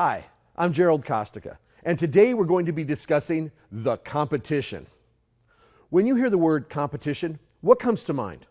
Hi, I'm 𝗓𝗘𝗏𝗧𝗏, and today we're going to be discussing the competition. When you hear the word competition, what comes to mind?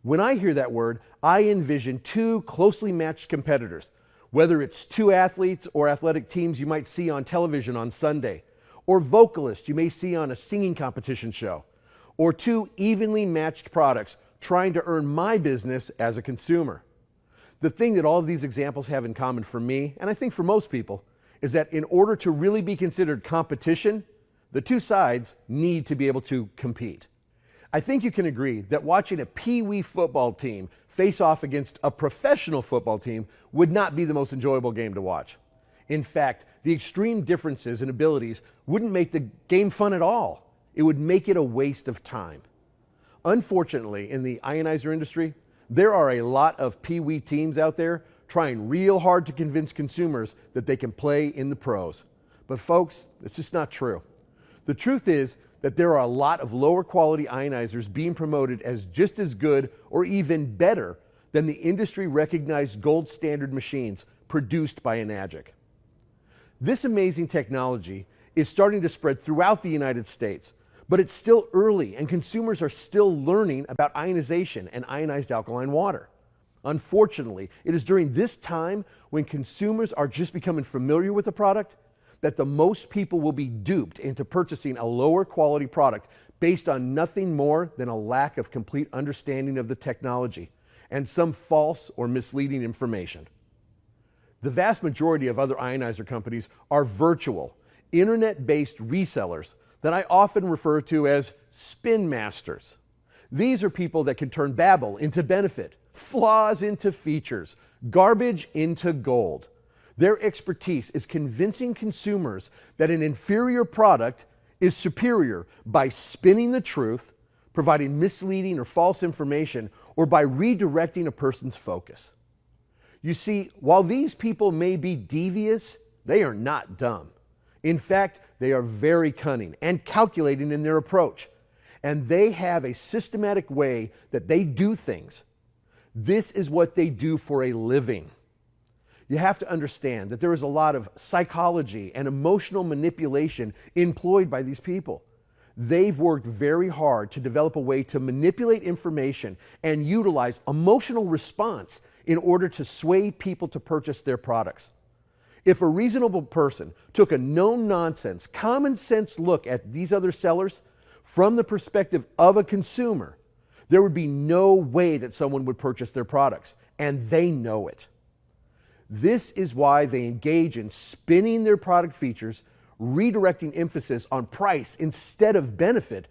When I hear that word, I envision two closely matched competitors, whether it's two athletes or athletic teams you might see on television on Sunday, or vocalists you may see on a singing competition show, or two evenly matched products trying to earn my business as a consumer. The thing that all of these examples have in common for me, and I think for most people, is that in order to really be considered competition, the two sides need to be able to compete. I think you can agree that watching a pee-wee football team face off against a professional football team would not be the most enjoyable game to watch. In fact, the extreme differences in abilities wouldn't make the game fun at all. It would make it a waste of time. Unfortunately, in the ionizer industry, there are a lot of pee-wee teams out there trying real hard to convince consumers that they can play in the pros. But folks, it's just not true. The truth is that there are a lot of lower quality ionizers being promoted as just as good or even better than the industry recognized gold standard machines produced by Enagic. This amazing technology is starting to spread throughout the United States, but it's still early and consumers are still learning about ionization and ionized alkaline water. Unfortunately, it is during this time when consumers are just becoming familiar with the product that the most people will be duped into purchasing a lower quality product based on nothing more than a lack of complete understanding of the technology and some false or misleading information. The vast majority of other ionizer companies are virtual, internet-based resellers that I often refer to as spin masters. These are people that can turn babble into benefit, flaws into features, garbage into gold. Their expertise is convincing consumers that an inferior product is superior by spinning the truth, providing misleading or false information, or by redirecting a person's focus. You see, while these people may be devious, they are not dumb. In fact, they are very cunning and calculating in their approach, and they have a systematic way that they do things. This is what they do for a living. You have to understand that there is a lot of psychology and emotional manipulation employed by these people. They've worked very hard to develop a way to manipulate information and utilize emotional response in order to sway people to purchase their products. If a reasonable person took a no-nonsense, common-sense look at these other sellers from the perspective of a consumer, there would be no way that someone would purchase their products, and they know it. This is why they engage in spinning their product features, redirecting emphasis on price instead of benefit,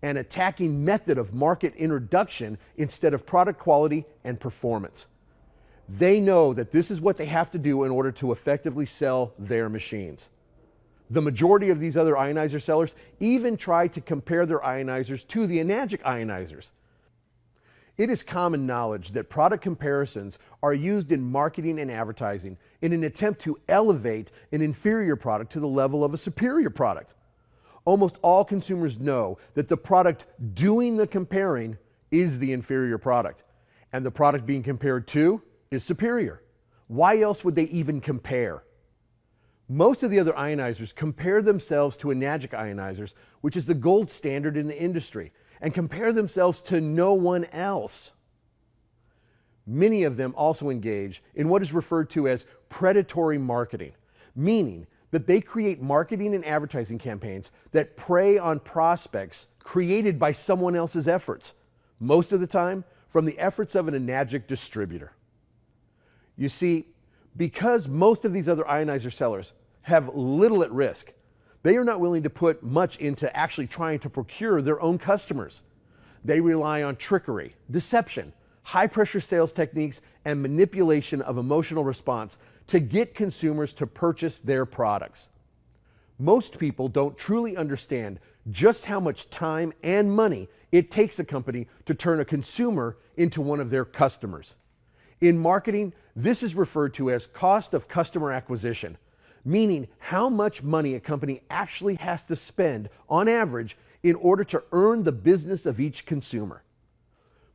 and attacking method of market introduction instead of product quality and performance. They know that this is what they have to do in order to effectively sell their machines. The majority of these other ionizer sellers even try to compare their ionizers to the Enagic ionizers. It is common knowledge that product comparisons are used in marketing and advertising in an attempt to elevate an inferior product to the level of a superior product. Almost all consumers know that the product doing the comparing is the inferior product, and the product being compared to is superior. Why else would they even compare? Most of the other ionizers compare themselves to Enagic ionizers, which is the gold standard in the industry, and compare themselves to no one else. Many of them also engage in what is referred to as predatory marketing, meaning that they create marketing and advertising campaigns that prey on prospects created by someone else's efforts, most of the time from the efforts of an Enagic distributor. You see, because most of these other ionizer sellers have little at risk, they are not willing to put much into actually trying to procure their own customers. They rely on trickery, deception, high-pressure sales techniques, and manipulation of emotional response to get consumers to purchase their products. Most people don't truly understand just how much time and money it takes a company to turn a consumer into one of their customers. In marketing, this is referred to as cost of customer acquisition, meaning how much money a company actually has to spend on average in order to earn the business of each consumer.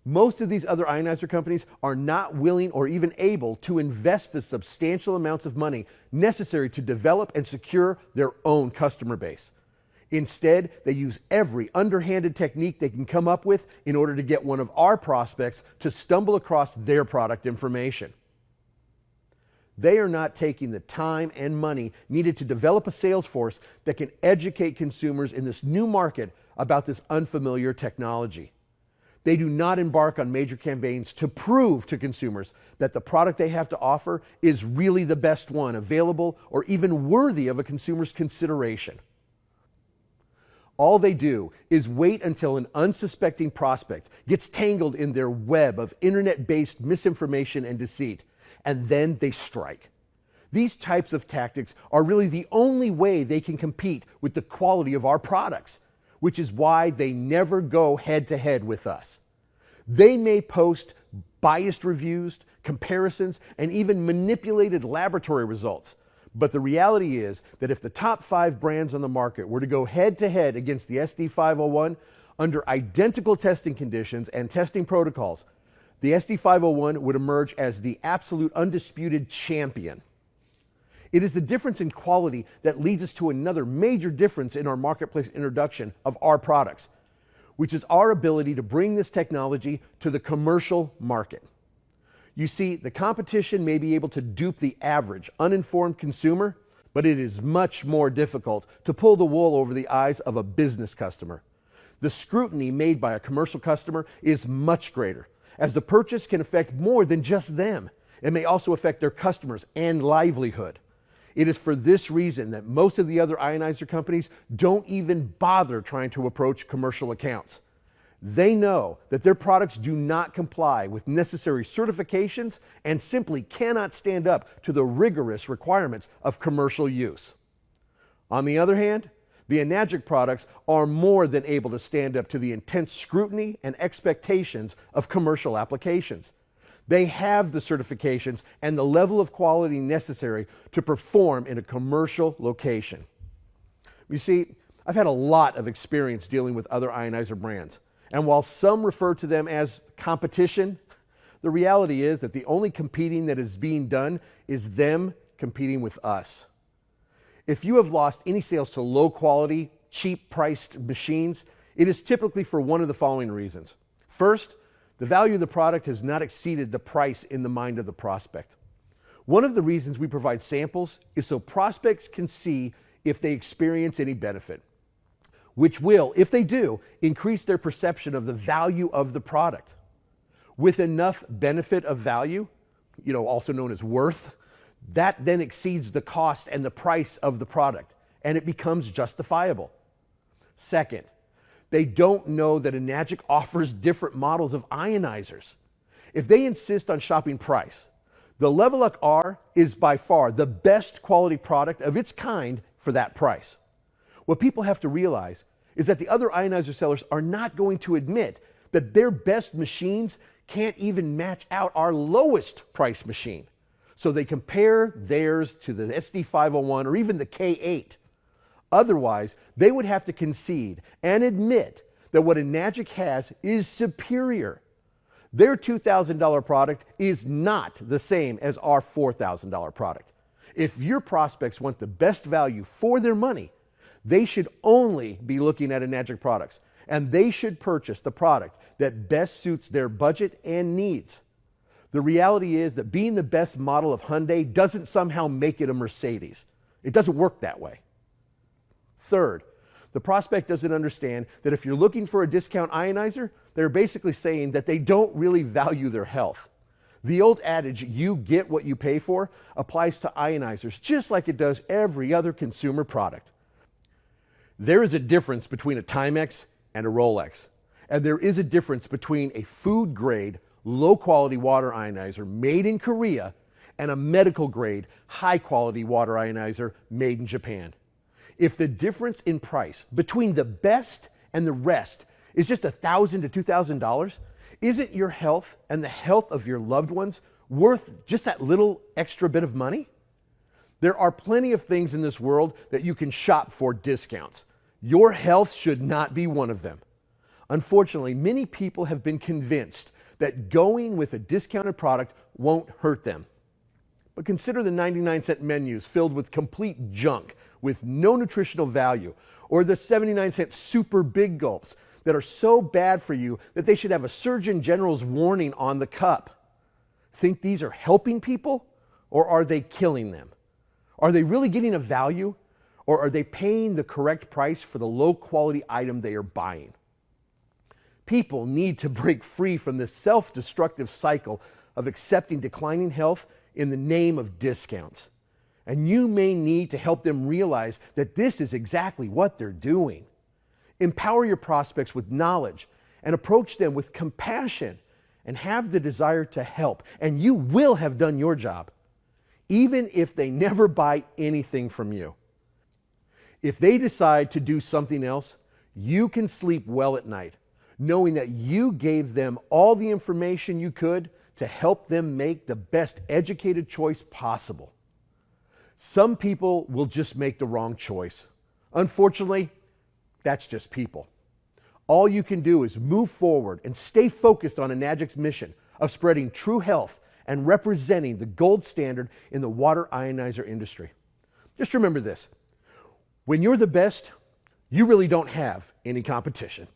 Most of these other ionizer companies are not willing or even able to invest the substantial amounts of money necessary to develop and secure their own customer base. Instead, they use every underhanded technique they can come up with in order to get one of our prospects to stumble across their product information. They are not taking the time and money needed to develop a sales force that can educate consumers in this new market about this unfamiliar technology. They do not embark on major campaigns to prove to consumers that the product they have to offer is really the best one available or even worthy of a consumer's consideration. All they do is wait until an unsuspecting prospect gets tangled in their web of internet-based misinformation and deceit, and then they strike. These types of tactics are really the only way they can compete with the quality of our products, which is why they never go head-to-head with us. They may post biased reviews, comparisons, and even manipulated laboratory results. But the reality is that if the top 5 brands on the market were to go head-to-head against the SD501 under identical testing conditions and testing protocols, the SD501 would emerge as the absolute undisputed champion. It is the difference in quality that leads us to another major difference in our marketplace introduction of our products, which is our ability to bring this technology to the commercial market. You see, the competition may be able to dupe the average, uninformed consumer, but it is much more difficult to pull the wool over the eyes of a business customer. The scrutiny made by a commercial customer is much greater, as the purchase can affect more than just them. It may also affect their customers and livelihood. It is for this reason that most of the other ionizer companies don't even bother trying to approach commercial accounts. They know that their products do not comply with necessary certifications and simply cannot stand up to the rigorous requirements of commercial use. On the other hand, the Enagic products are more than able to stand up to the intense scrutiny and expectations of commercial applications. They have the certifications and the level of quality necessary to perform in a commercial location. You see, I've had a lot of experience dealing with other ionizer brands. And while some refer to them as competition, the reality is that the only competing that is being done is them competing with us. If you have lost any sales to low quality, cheap priced machines, it is typically for one of the following reasons. First, the value of the product has not exceeded the price in the mind of the prospect. One of the reasons we provide samples is so prospects can see if they experience any benefit, which will, if they do, increase their perception of the value of the product. With enough benefit of value, also known as worth, that then exceeds the cost and the price of the product, and it becomes justifiable. Second, they don't know that Enagic offers different models of ionizers. If they insist on shopping price, the Level-Up R is by far the best quality product of its kind for that price. What people have to realize is that the other ionizer sellers are not going to admit that their best machines can't even match out our lowest price machine. So they compare theirs to the SD501 or even the K8. Otherwise, they would have to concede and admit that what Enagic has is superior. Their $2,000 product is not the same as our $4,000 product. If your prospects want the best value for their money, they should only be looking at Enagic products, and they should purchase the product that best suits their budget and needs. The reality is that being the best model of Hyundai doesn't somehow make it a Mercedes. It doesn't work that way. Third, the prospect doesn't understand that if you're looking for a discount ionizer, they're basically saying that they don't really value their health. The old adage, you get what you pay for, applies to ionizers just like it does every other consumer product. There is a difference between a Timex and a Rolex, and there is a difference between a food-grade, low-quality water ionizer made in Korea and a medical-grade, high-quality water ionizer made in Japan. If the difference in price between the best and the rest is just $1,000 to $2,000, isn't your health and the health of your loved ones worth just that little extra bit of money? There are plenty of things in this world that you can shop for discounts. Your health should not be one of them. Unfortunately, many people have been convinced that going with a discounted product won't hurt them. But consider the 99-cent menus filled with complete junk with no nutritional value, or the 79-cent super big gulps that are so bad for you that they should have a Surgeon General's warning on the cup. Think these are helping people, or are they killing them? Are they really getting a value, or are they paying the correct price for the low-quality item they are buying? People need to break free from this self-destructive cycle of accepting declining health in the name of discounts. And you may need to help them realize that this is exactly what they're doing. Empower your prospects with knowledge and approach them with compassion and have the desire to help, and you will have done your job, even if they never buy anything from you. If they decide to do something else, you can sleep well at night, knowing that you gave them all the information you could to help them make the best educated choice possible. Some people will just make the wrong choice. Unfortunately, that's just people. All you can do is move forward and stay focused on Enagic's mission of spreading true health and representing the gold standard in the water ionizer industry. Just remember this: when you're the best, you really don't have any competition.